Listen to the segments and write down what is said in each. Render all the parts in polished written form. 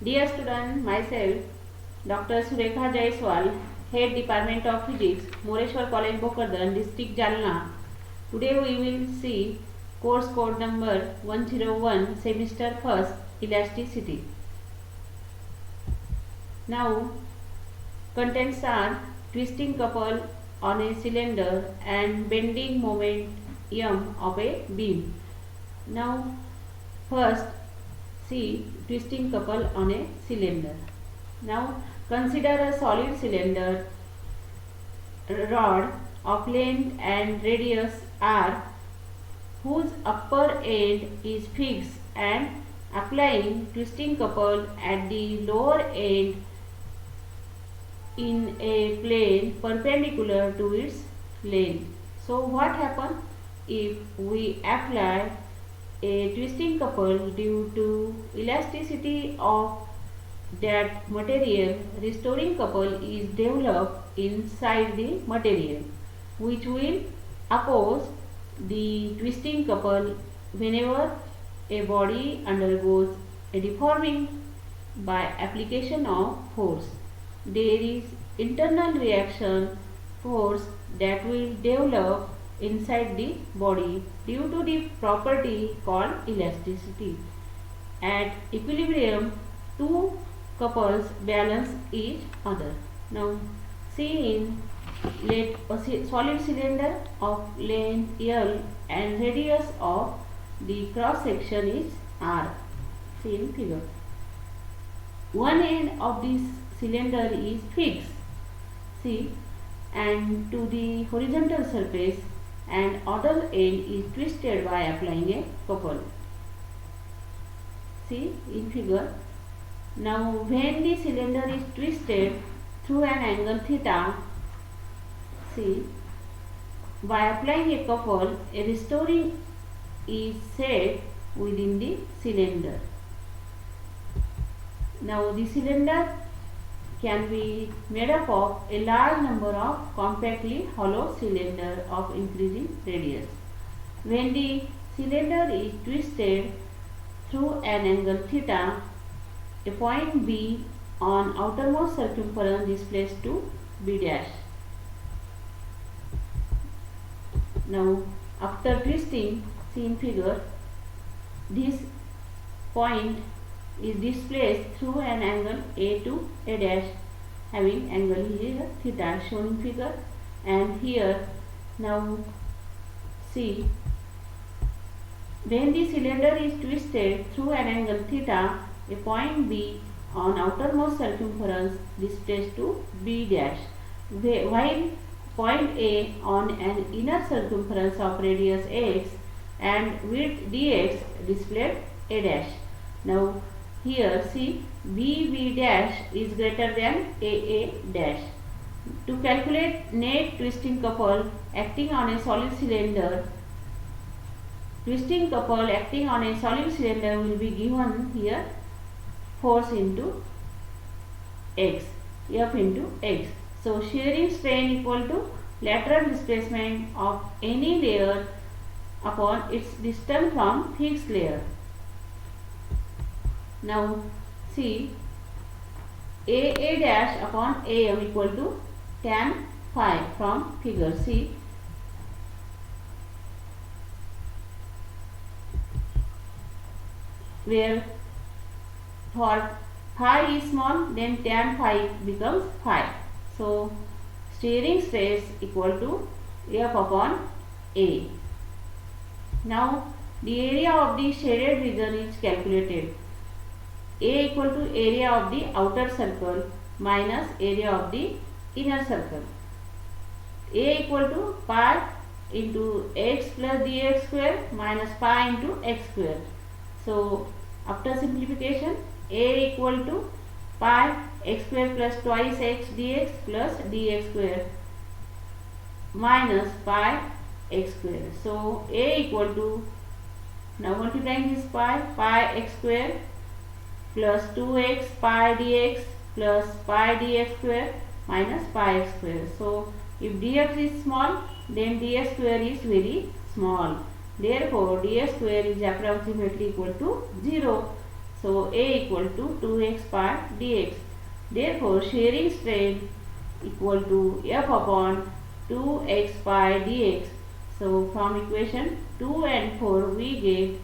Dear student, myself Dr. Surekha Jaiswal, Head Department of Physics, Moreshwar College, Bhokardan, District Jalna. Today we will see course code number 101, semester 1st, Elasticity. Now, contents are twisting couple on a cylinder and bending moment M of a beam. Now, first see twisting couple on a cylinder. Now consider a solid cylinder rod of length and radius r whose upper end is fixed and applying twisting couple at the lower end in a plane perpendicular to its length. So what happens if we apply a twisting couple due to elasticity of that material? Restoring couple is developed inside the material which will oppose the twisting couple whenever a body undergoes a deforming by application of force. There is internal reaction force that will develop inside the body due to the property called elasticity. At equilibrium, two couples balance each other. Now see in let a solid cylinder of length L and radius of the cross section is R. See in figure. One end of this cylinder is fixed, see, and to the horizontal surface, and other end is twisted by applying a couple. See in figure. Now when the cylinder is twisted through an angle theta, see, by applying a couple, a restoring is set within the cylinder. Now the cylinder can be made up of a large number of compactly hollow cylinders of increasing radius. When the cylinder is twisted through an angle theta, a point B on outermost circumference is placed to B dash. Now after twisting, see in figure, this point is displaced through an angle A to A dash, having angle here theta shown in figure, and here now see, when the cylinder is twisted through an angle theta, a point B on outermost circumference displaced to B dash, while point A on an inner circumference of radius x and width dx displayed A dash. Now here see, B dash is greater than A dash. To calculate net twisting couple acting on a solid cylinder, twisting couple acting on a solid cylinder will be given here force into x, F into x. So shearing strain equal to lateral displacement of any layer upon its distance from fixed layer. Now see, A dash upon AM equal to tan phi from figure. See, where for phi is small, then tan phi becomes phi. So steering stress equal to F upon A. Now the area of the shaded region is calculated. A equal to area of the outer circle minus area of the inner circle. A equal to pi into x plus dx square minus pi into x square. So after simplification, A equal to pi x square plus twice x dx plus dx square minus pi x square. So A equal to, now multiplying this pi x square plus 2x pi dx plus pi dx square minus pi x square. So if dx is small, then ds square is very small. Therefore ds square is approximately equal to 0. So A equal to 2x by dx. Therefore shearing strain equal to F upon 2x by dx. So from equation 2 and 4 we get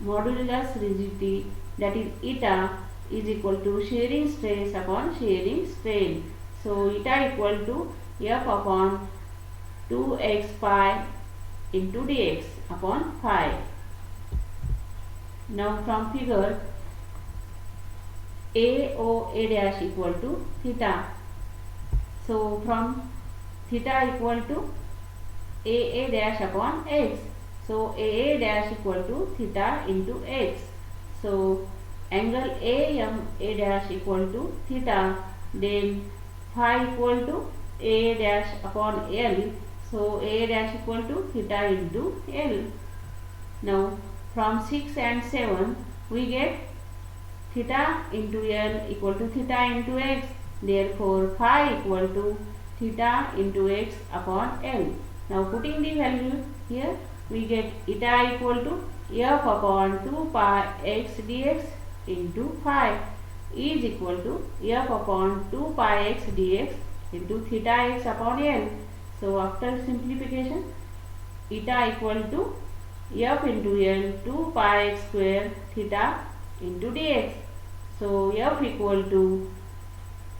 modulus rigidity, that is eta, is equal to shearing stress upon shearing strain. So eta equal to F upon 2x pi into dx upon phi. Now from figure A dash equal to theta. So from theta equal to A dash upon x. So A dash equal to theta into x. So angle AM A dash equal to theta. Then phi equal to A dash upon L. So A dash equal to theta into L. Now from 6 and 7 we get theta into L equal to theta into x. Therefore phi equal to theta into x upon L. Now putting the value here, we get eta equal to F upon 2 pi x dx into phi is equal to F upon 2 pi x dx into theta x upon L. So after simplification, eta equal to F into L 2 pi x square theta into dx. So F equal to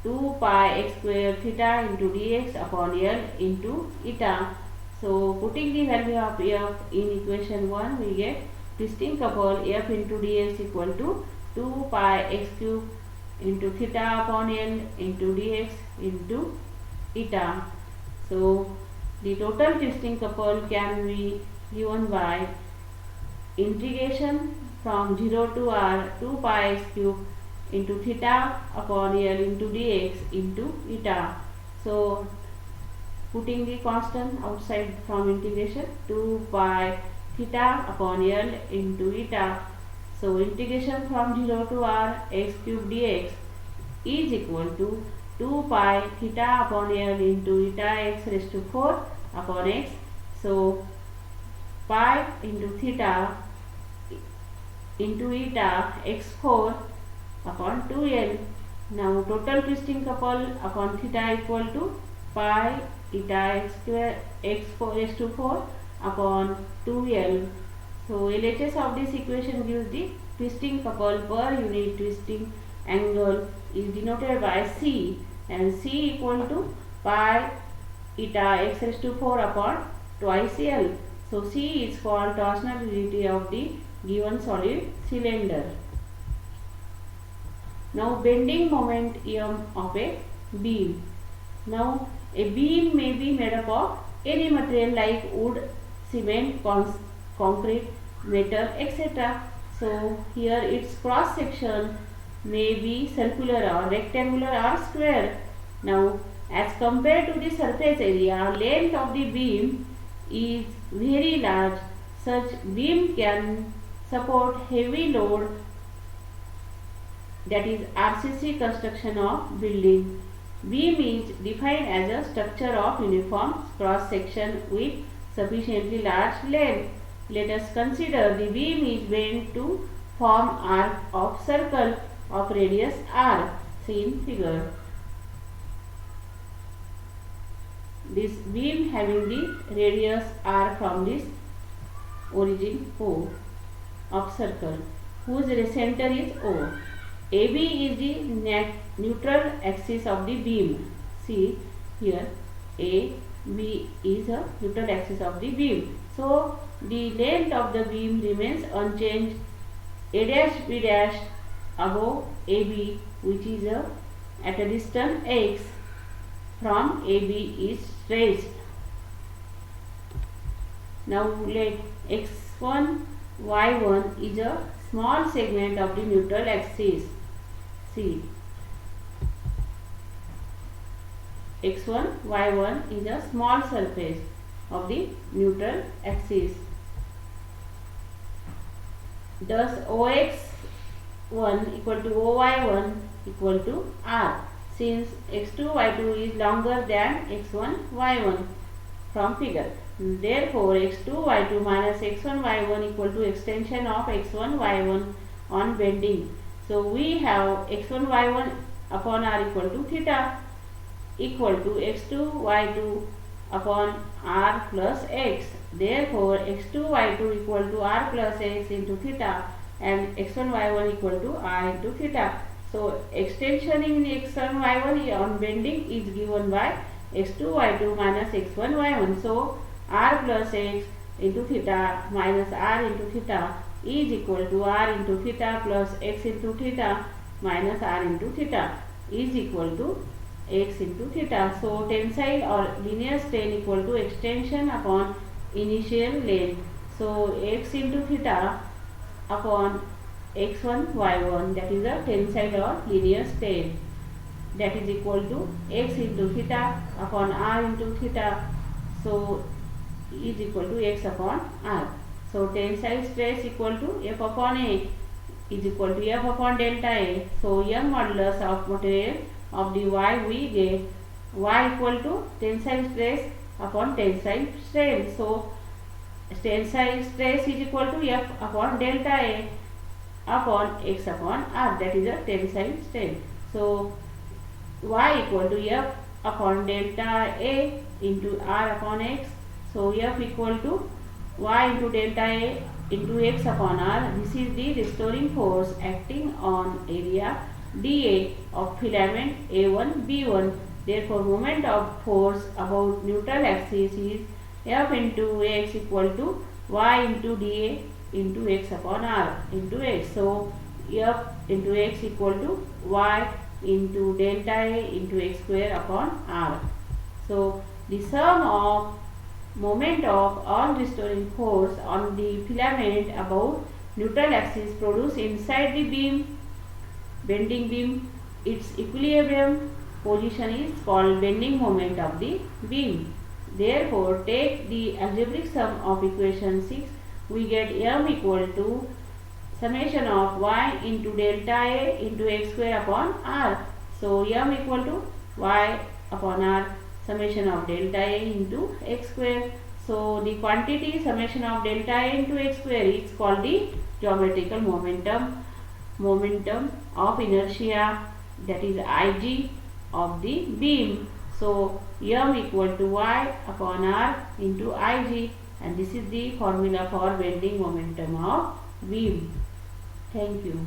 2 pi x square theta into dx upon L into eta. So putting the value of F in equation 1, we get twisting couple F into dx equal to 2 pi x cube into theta upon L into dx into eta. So the total twisting couple can be given by integration from 0 to r 2 pi x cube into theta upon L into dx into eta. So putting the constant outside from integration, 2 pi theta upon L into eta. So integration from 0 to r x cube dx is equal to 2 pi theta upon L into eta x raised to 4 upon x. So pi into theta into eta x4 upon 2L. Now total twisting couple upon theta equal to pi eta x square x4 raised to 4 upon 2L. So LHS of this equation gives the twisting couple per unit twisting angle is denoted by C, and C equal to pi eta x raised to 4 upon twice L. So C is called torsional rigidity of the given solid cylinder. Now bending moment M of a beam. Now a beam may be made up of any material like wood, cement, concrete, metal, etc. So here its cross section may be circular or rectangular or square. Now as compared to the surface area, length of the beam is very large. Such beam can support heavy load, that is RCC construction of building. Beam is defined as a structure of uniform cross section with sufficiently large length. Let us consider the beam is bent to form arc of circle of radius r, seen figure. This beam having the radius r from this origin O of circle, whose center is O. AB is the neutral axis of the beam. See here, AB is a neutral axis of the beam. So the length of the beam remains unchanged. A dash B dash above AB, which is at a distance x from AB, is traced. Now let x1 y1 is a small segment of the neutral axis. See, x1 y1 is a small surface of the neutral axis. Thus ox1 equal to oy1 equal to r, since x2 y2 is longer than x1 y1 from figure. Therefore x2 y2 minus x1 y1 equal to extension of x1 y1 on bending. So we have x1 y1 upon r equal to theta equal to x2 y2 upon r plus x. Therefore x2 y2 equal to r plus x into theta and x1 y1 equal to r into theta. So extension in x1 y1 on bending is given by x2 y2 minus x1 y1. So r plus x into theta minus r into theta is equal to r into theta plus x into theta minus r into theta is equal to x into theta. So tensile or linear strain equal to extension upon initial length. So x into theta upon x1 y1, that is a tensile or linear strain, that is equal to x into theta upon r into theta, so is equal to x upon r. So tensile stress equal to F upon A is equal to F upon delta A. So Young modulus of material of the Y we get Y equal to tensile stress upon tensile strain. So tensile stress is equal to F upon delta A upon x upon r, that is a tensile strain. So y equal to F upon delta A into r upon x. So F equal to y into delta A into x upon r. This is the restoring force acting on area dA of filament A1 B1. Therefore moment of force about neutral axis is F into x equal to y into dA into x upon r into x. So F into x equal to y into delta A into x square upon r. So the sum of moment of all restoring force on the filament about neutral axis produced inside the beam, bending beam, its equilibrium position is called bending moment of the beam. Therefore take the algebraic sum of equation 6. We get m equal to summation of y into delta A into x square upon r. So m equal to y upon r summation of delta A into x square. So the quantity summation of delta A into x square is called the geometrical momentum of inertia, that is Ig of the beam. So m equal to y upon r into Ig, and this is the formula for bending momentum of beam. Thank you.